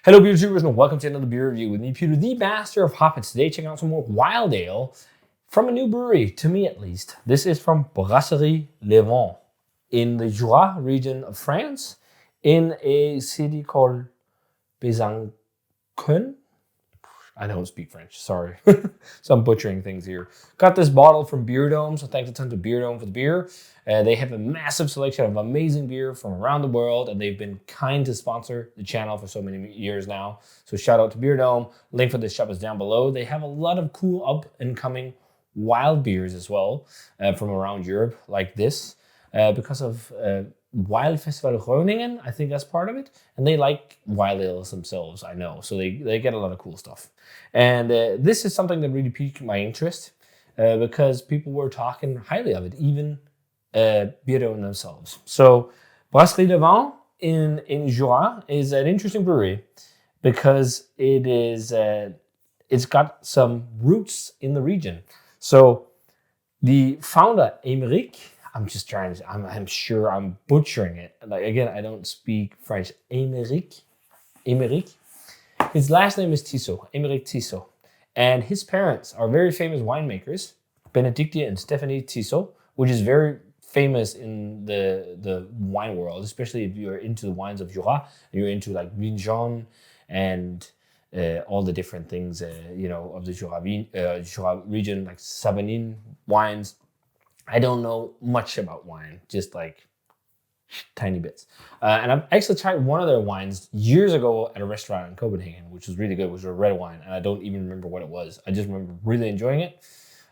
Hello, beer viewers, and welcome to another beer review with me, Peter, the master of hoppets. Today, checking out some more wild ale from a new brewery, to me at least. This is from Brasserie Levain in the Jura region of France, in a city called Besançon. I don't speak French, sorry. So I'm butchering things here. Got this bottle from Beer Dome, so thanks a ton to Beer Dome for the beer. They have a massive selection of amazing beer from around the world, and they've been kind to sponsor the channel for so many years now. So shout out to Beer Dome. Link for this shop is down below. They have a lot of cool up-and-coming wild beers as well from around Europe, like this, because of Wild Festival Groningen. I think that's part of it. And they like wild ales themselves, I know. So they get a lot of cool stuff. And this is something that really piqued my interest because people were talking highly of it, even Beer Dome themselves. So Brasserie Levain in Jura is an interesting brewery because it's got some roots in the region. So the founder, Aymeric, I'm sure I'm butchering it. Like, again, I don't speak French. Aymeric. His last name is Tissot, Aymeric Tissot. And his parents are very famous winemakers, Benedicte and Stephanie Tissot, which is very famous in the wine world, especially if you're into the wines of Jura, you're into like Vin Jaune and all the different things, of the Jura region, like Savagnin wines. I don't know much about wine, just like tiny bits. And I've actually tried one of their wines years ago at a restaurant in Copenhagen, which was really good, which was a red wine. And I don't even remember what it was. I just remember really enjoying it.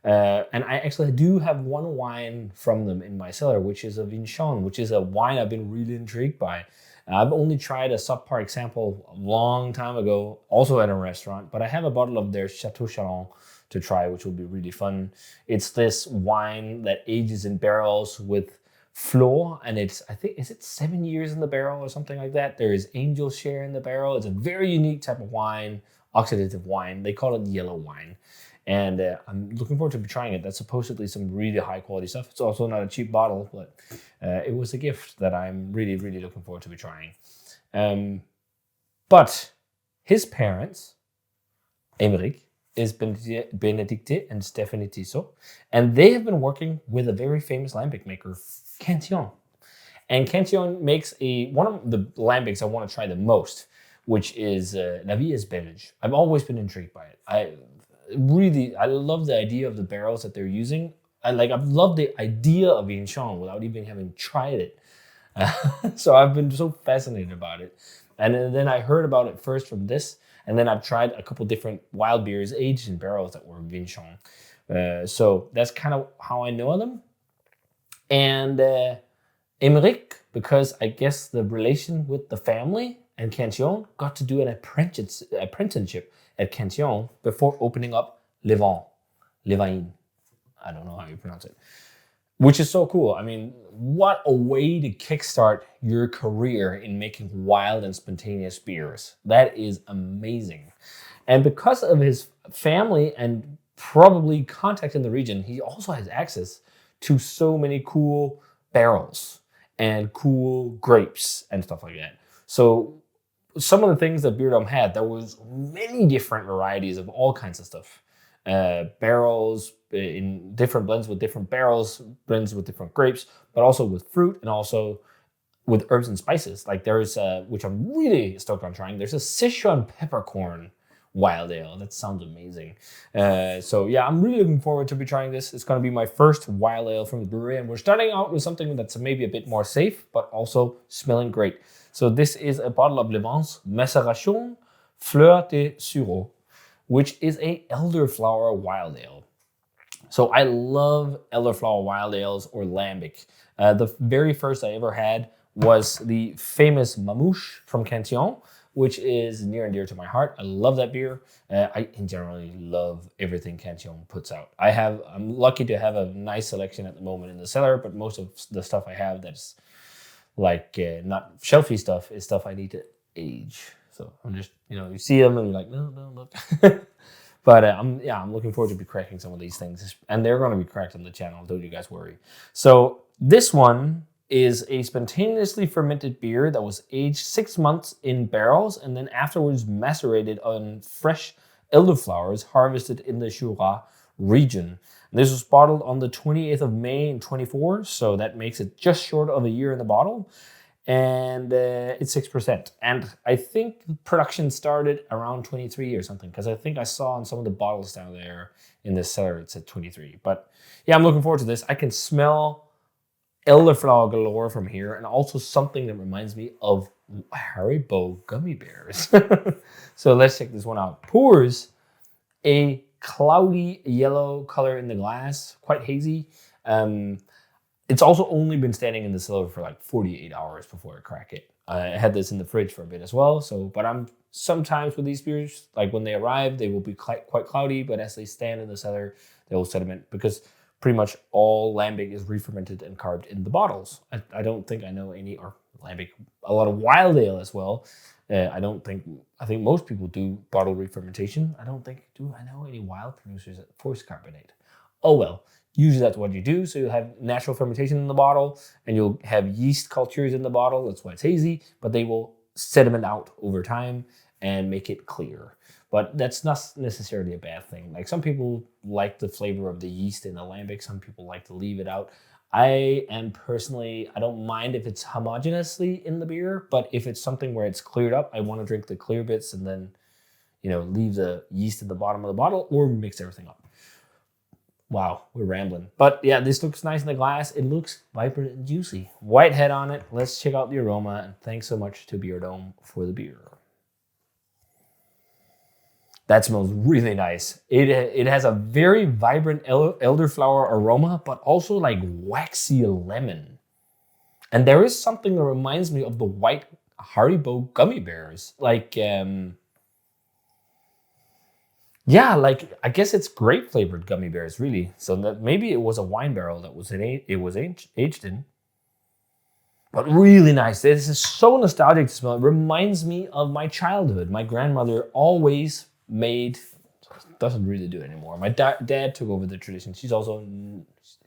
And I actually do have one wine from them in my cellar, which is a Vin Jaune, which is a wine I've been really intrigued by. I've only tried a subpar example a long time ago, also at a restaurant, but I have a bottle of their Chateau Chalon to try, which will be really fun. It's this wine that ages in barrels with Fleur, and is it 7 years in the barrel or something like that? There is angel share in the barrel. It's a very unique type of wine, oxidative wine. They call it yellow wine. And I'm looking forward to trying it. That's supposedly some really high quality stuff. It's also not a cheap bottle, but it was a gift that I'm really, really looking forward to trying. But his parents, Aymeric, is Benedicte and Stephanie Tissot, and they have been working with a very famous lambic maker, Cantillon. And Cantillon makes one of the lambics I want to try the most, which is La Vie est Belge. I've always been intrigued by it. I love the idea of the barrels that they're using. I've loved the idea of Vin Jaune without even having tried it. So I've been so fascinated about it. And then I heard about it first from this, and then I've tried a couple different wild beers aged in barrels that were Vin Jaune. So that's kind of how I know them. And Aymeric, because I guess the relation with the family and Cantillon, got to do an apprenticeship at Cantillon before opening up Levain. I don't know how you pronounce it. Which is so cool. I mean, what a way to kickstart your career in making wild and spontaneous beers. That is amazing. And because of his family and probably contact in the region, he also has access to so many cool barrels and cool grapes and stuff like that. So some of the things that Beer Dome had, there was many different varieties of all kinds of stuff. Barrels in different blends with different barrels, blends with different grapes, but also with fruit and also with herbs and spices. Like there's, which I'm really stoked on trying, there's a Sichuan peppercorn wild ale. That sounds amazing. So yeah, I'm really looking forward to be trying this. It's going to be my first wild ale from the brewery, and we're starting out with something that's maybe a bit more safe, but also smelling great. So this is a bottle of Levain Macération Fleurs De Sureau, which is a elderflower wild ale. So I love elderflower wild ales or lambic. The very first I ever had was the famous Mamouche from Cantillon, which is near and dear to my heart. I love that beer. I generally love everything Cantillon puts out. I'm lucky to have a nice selection at the moment in the cellar, but most of the stuff I have that's like not shelfy stuff is stuff I need to age. So I'm just, you see them and you're like, no, look. But I'm looking forward to be cracking some of these things. And they're going to be cracked on the channel, don't you guys worry. So this one is a spontaneously fermented beer that was aged 6 months in barrels and then afterwards macerated on fresh elderflowers harvested in the Jura region. And this was bottled on the 28th of May in 24, so that makes it just short of a year in the bottle. And it's 6%. And I think production started around 23 or something, because I think I saw on some of the bottles down there in the cellar it said 23. But yeah, I'm looking forward to this. I can smell elderflower galore from here, and also something that reminds me of Haribo gummy bears. So let's check this one out. Pours a cloudy yellow color in the glass, quite hazy. It's also only been standing in the cellar for like 48 hours before I crack it. I had this in the fridge for a bit as well. But I'm sometimes with these beers, like when they arrive, they will be quite cloudy, but as they stand in the cellar, they will sediment, because pretty much all lambic is re-fermented and carved in the bottles. I don't think I know any, or lambic, a lot of wild ale as well. I think most people do bottle re-fermentation. I know any wild producers that force carbonate. Oh well. Usually that's what you do. So you'll have natural fermentation in the bottle, and you'll have yeast cultures in the bottle. That's why it's hazy, but they will sediment out over time and make it clear. But that's not necessarily a bad thing. Like, some people like the flavor of the yeast in the lambic. Some people like to leave it out. I don't mind if it's homogeneously in the beer, but if it's something where it's cleared up, I want to drink the clear bits and then, leave the yeast at the bottom of the bottle, or mix everything up. Wow, we're rambling. But yeah, this looks nice in the glass. It looks vibrant and juicy. White head on it. Let's check out the aroma. And thanks so much to Beer Dome for the beer. That smells really nice. It has a very vibrant elderflower aroma, but also like waxy lemon. And there is something that reminds me of the white Haribo gummy bears. I guess it's grape flavored gummy bears, really. So that maybe it was a wine barrel that was aged in. But really nice. This is so nostalgic to smell. It reminds me of my childhood. My grandmother always made, doesn't really do it anymore. My dad took over the tradition. Is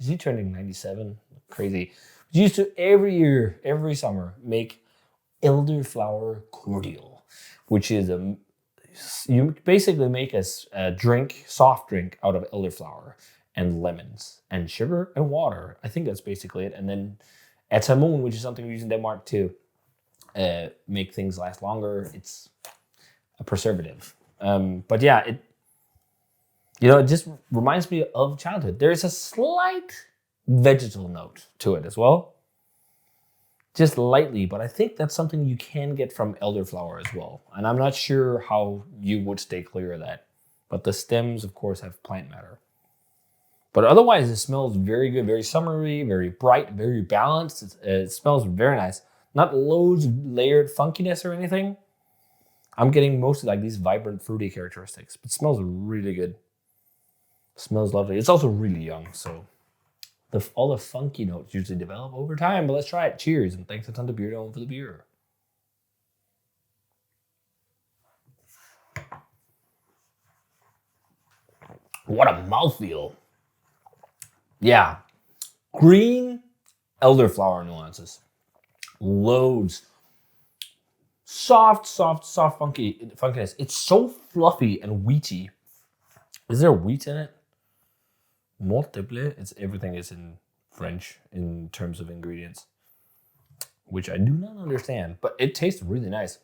he turning 97? Crazy. She used to every year, every summer, make elderflower cordial, which is you basically make a soft drink out of elderflower and lemons and sugar and water. I think that's basically it. And then etamon, which is something we use in Denmark to make things last longer. It's a preservative. But yeah, it just reminds me of childhood. There's a slight vegetal note to it as well. Just lightly, but I think that's something you can get from elderflower as well. And I'm not sure how you would stay clear of that. But the stems, of course, have plant matter. But otherwise, it smells very good, very summery, very bright, very balanced. It smells very nice. Not loads of layered funkiness or anything. I'm getting mostly like these vibrant, fruity characteristics. But it smells really good. It smells lovely. It's also really young, so all the funky notes usually develop over time, but let's try it. Cheers, and thanks a ton to Beer Dome for the beer. What a mouthfeel. Yeah. Green elderflower nuances. Loads. Soft funkiness. It's so fluffy and wheaty. Is there wheat in it? Malt de blé. Everything is in French in terms of ingredients, which I do not understand, but it tastes really nice.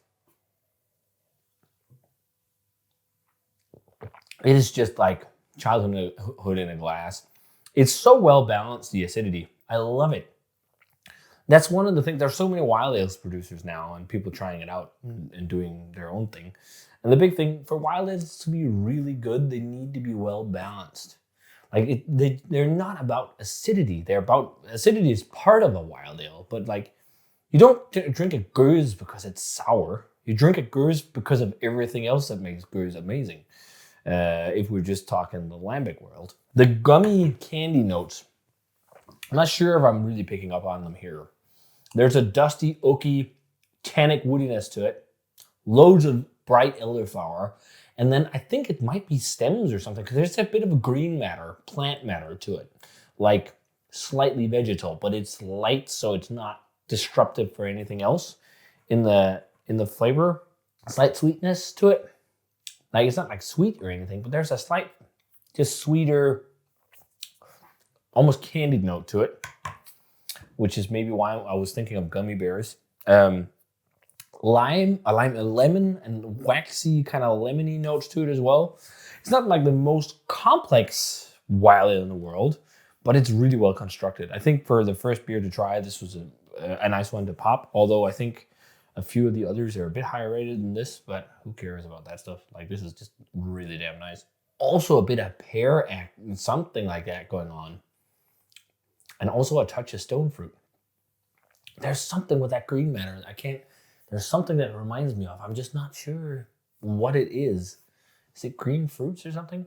It is just like childhood in a glass. It's so well balanced, the acidity. I love it. That's one of the things. There's so many wild ales producers now and people trying it out and doing their own thing. And the big thing for wild ales to be really good, they need to be well balanced. Like they're not about acidity. Acidity is part of a wild ale, but like you don't drink a Gueuze because it's sour. You drink a Gueuze because of everything else that makes Gueuze amazing. If we're just talking the lambic world, the gummy candy notes. I'm not sure if I'm really picking up on them here. There's a dusty, oaky, tannic woodiness to it. Loads of bright elderflower. And then I think it might be stems or something, because there's a bit of a green matter, plant matter to it. Like slightly vegetal, but it's light, so it's not disruptive for anything else in the flavor. Slight sweetness to it. Like, it's not like sweet or anything, but there's a slight, just sweeter, almost candied note to it, which is maybe why I was thinking of gummy bears. Lime, a lemon, and waxy kind of lemony notes to it as well. It's not like the most complex wild ale in the world, but it's really well constructed. I think for the first beer to try, this was a nice one to pop. Although I think a few of the others are a bit higher rated than this, but who cares about that stuff? Like, this is just really damn nice. Also a bit of pear act and something like that going on, and also a touch of stone fruit. There's something with that green matter. There's something that it reminds me of. I'm just not sure what it is. Is it green fruits or something?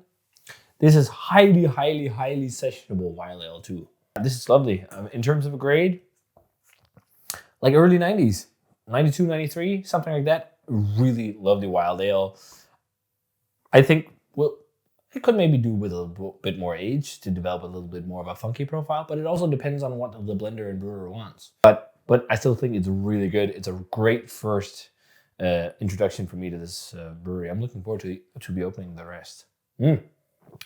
This is highly, highly, highly sessionable wild ale too. This is lovely. In terms of a grade, like early 90s, 92, 93, something like that. Really lovely wild ale. I think, well, it could maybe do with a little bit more age to develop a little bit more of a funky profile, but it also depends on what the blender and brewer wants. But I still think it's really good. It's a great first introduction for me to this brewery. I'm looking forward to be opening the rest. And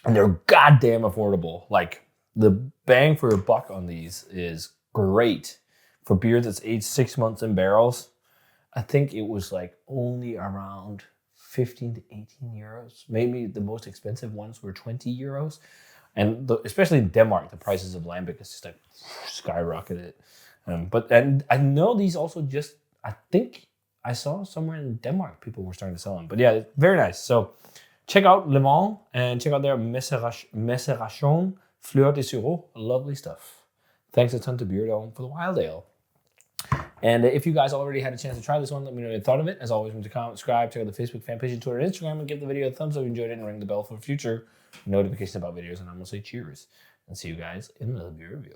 they're goddamn affordable. Like, the bang for your buck on these is great. For beer that's aged 6 months in barrels, I think it was like only around 15 to 18 euros. Maybe the most expensive ones were 20 euros. And especially in Denmark, the prices of lambic is just like skyrocketed. But I know these also just, I think I saw somewhere in Denmark people were starting to sell them. But yeah, very nice. So check out Levain and check out their Macération Fleurs De Sureau. Lovely stuff. Thanks a ton to Beer Dome for the wild ale. And if you guys already had a chance to try this one, let me know what you thought of it. As always, remember to comment, subscribe, check out the Facebook fan page, and Twitter, and Instagram, and give the video a thumbs up if you enjoyed it, and ring the bell for future notifications about videos. And I'm going to say cheers, and see you guys in another beer review.